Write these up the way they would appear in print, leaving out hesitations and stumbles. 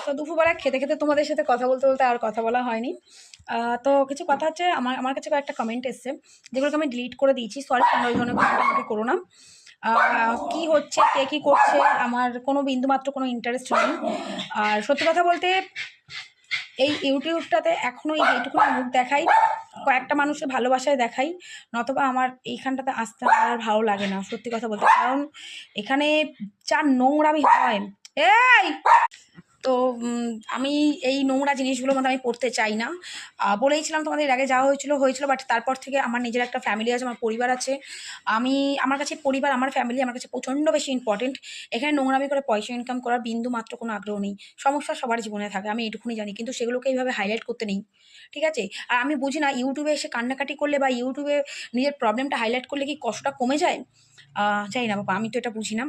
তো দুপুরবেলা খেতে খেতে তোমাদের সাথে কথা বলতে বলতে আর কথা বলা হয়নি। তো কিছু কথা হচ্ছে, আমার কাছে কয়েকটা কমেন্ট এসছে, যেগুলোকে আমি ডিলিট করে দিয়েছি। সরি, তোমরা ওই ধরনের কমেন্ট আমাকে করো না। কি হচ্ছে, কে কি করছে, আমার কোনো বিন্দুমাত্র কোনো ইন্টারেস্ট নেই। আর সত্যি কথা বলতে, এই ইউটিউবটাতে এখনো এইটুকুনি মুখ দেখাই, কয়েকটা মানুষের ভালোবাসায় দেখাই, নতবা আমার এইখানটাতে আসতে আমার আর ভালো লাগে না সত্যি কথা বলতে। কারণ এখানে যা নোংরামি হয়, এই তো আমি এই নোংরা জিনিসগুলোর মধ্যে আমি পড়তে চাই না। বলেইছিলাম তোমাদের এর আগে যাওয়া হয়েছিল, বাট তারপর থেকে আমার নিজের একটা ফ্যামিলি আছে, আমার পরিবার আছে। আমার কাছে পরিবার, আমার ফ্যামিলি আমার কাছে প্রচণ্ড বেশি ইম্পর্টেন্ট। এখানে নোংরামি করে পয়সা ইনকাম করার বিন্দু মাত্র কোনো আগ্রহ নেই। সমস্যা সবার জীবনে থাকে, আমি এটুকুনি জানি, কিন্তু সেগুলোকে এইভাবে হাইলাইট করতে নেই, ঠিক আছে? আর আমি বুঝি না, ইউটিউবে এসে কান্নাকাটি করলে বা ইউটিউবে নিজের প্রবলেমটা হাইলাইট করলে কি কষ্টটা কমে যায়? জানি না বাবা, আমি তো এটা বুঝি না।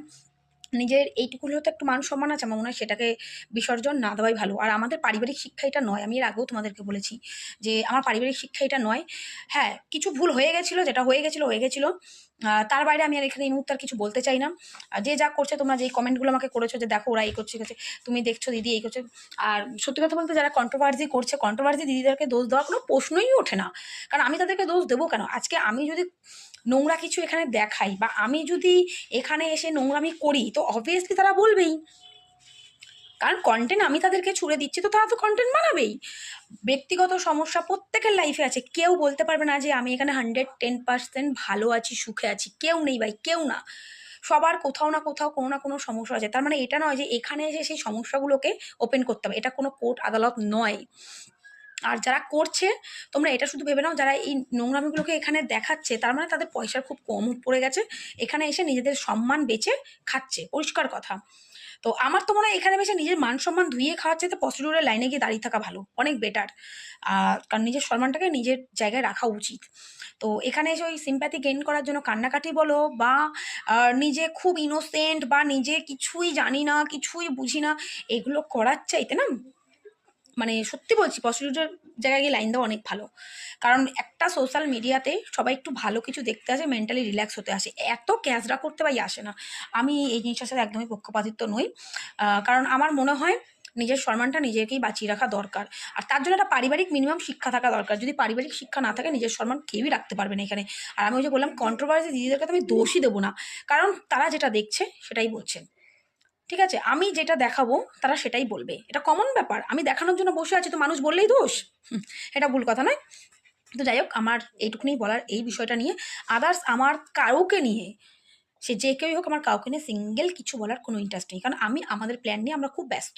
নিজের এইটুকু হলেও তো একটু মান সম্মান আছে, আমার মনে হয় সেটাকে বিসর্জন না দেওয়াই ভালো। আর আমাদের পারিবারিক শিক্ষা এটা নয়, আমি এর আগেও তোমাদেরকে বলেছি যে আমার পারিবারিক শিক্ষা এটা নয়। হ্যাঁ, কিছু ভুল হয়ে গেছিলো, যেটা হয়ে গেছিলো। তার বাইরে আমি আর এখানে এই মুহূর্তে আর কিছু বলতে চাই না। যে যা করছে, তোমরা যেই কমেন্টগুলো আমাকে করেছো যে দেখো ওরা এই করছে তুমি দেখছো দিদি এই করছে। আর সত্যি কথা বলতে, যারা কন্ট্রোভার্সি করছে, কন্ট্রোভার্সি দিদিদেরকে দোষ দেওয়ার কোনো প্রশ্নই ওঠে না। কারণ আমি তাদেরকে দোষ দেবো কেন? আজকে আমি যদি নোংরা কিছু এখানে দেখাই, বা আমি যদি এখানে এসে নোংরামি করি, তো অবভিয়াসলি তারা বলবেই। কারণ কন্টেন্ট আমি তাদেরকে ছুড়ে দিচ্ছি, তো তারা তো কন্টেন্ট বানাবেই। ব্যক্তিগত সমস্যা প্রত্যেকের লাইফে আছে, কেউ বলতে পারবে না যে আমি এখানে 110% ভালো আছি, সুখে আছি। কেউ নেই ভাই, কেউ না। সবার কোথাও না কোথাও কোনো না কোনো সমস্যা আছে। তার মানে এটা নয় যে এখানে এসে সেই সমস্যাগুলোকে ওপেন করতে হবে, এটা কোনো কোর্ট আদালত নয়। আর যারা করছে, তোমরা এটা শুধু ভেবে নাও, যারা এই নোংরামিগুলোকে এখানে দেখাচ্ছে, তার মানে তাদের পয়সার খুব কম পড়ে গেছে, এখানে এসে নিজেদের সম্মান বেচে খাচ্ছে, পরিষ্কার কথা। তো আমার তো মনে হয় এখানে বেশি নিজের মান সম্মান ধুইয়ে খাওয়ার চাইতে প্রস্টিটিউটের লাইনে গিয়ে দাঁড়িয়ে থাকা ভালো, অনেক বেটার। কারণ নিজের সম্মানটাকে নিজের জায়গায় রাখা উচিত। তো এখানে এসে ওই সিম্প্যাথি গেইন করার জন্য কান্নাকাটি বলো, বা নিজে খুব ইনোসেন্ট, বা নিজে কিছুই জানি না, কিছুই বুঝি না, এগুলো করার চাইতে না, মানে সত্যি বলছি, প্রস্টিটিউটের জায়গায় গিয়ে লাইন দেওয়া অনেক ভালো। কারণ একটা সোশ্যাল মিডিয়াতে সবাই একটু ভালো কিছু দেখতে আসে, মেন্টালি রিল্যাক্স হতে আসে, এত ক্যাচরা করতে ভাই আসে না। আমি এই জিনিসটার সাথে একদমই পক্ষপাতিত্ব নই। কারণ আমার মনে হয় নিজের সম্মানটা নিজেকেই বাঁচিয়ে রাখা দরকার। আর তার জন্য একটা পারিবারিক মিনিমাম শিক্ষা থাকা দরকার। যদি পারিবারিক শিক্ষা না থাকে, নিজের সম্মান কেউই রাখতে পারবে না এখানে। আর আমি ওই যে বললাম, কন্ট্রোভার্সি দিদিদেরকে তো আমি দোষই দেবো না, কারণ তারা যেটা দেখছে সেটাই বলছে, ঠিক আছে? আমি যেটা দেখাবো তারা সেটাই বলবে, এটা কমন ব্যাপার। আমি দেখানোর জন্য বসে আছি, তো মানুষ বললেই দোষ? এটা ভুল কথা নয়। তো যাই হোক, আমার এইটুকুনি বলার এই বিষয়টা নিয়ে। আদার্স আমার কাউকে নিয়ে, সে যে কেউই হোক, আমার কাউকে নিয়ে সিঙ্গেল কিছু বলার কোনো ইন্টারেস্ট নেই, কারণ আমাদের প্ল্যান নিয়ে আমরা খুব ব্যস্ত।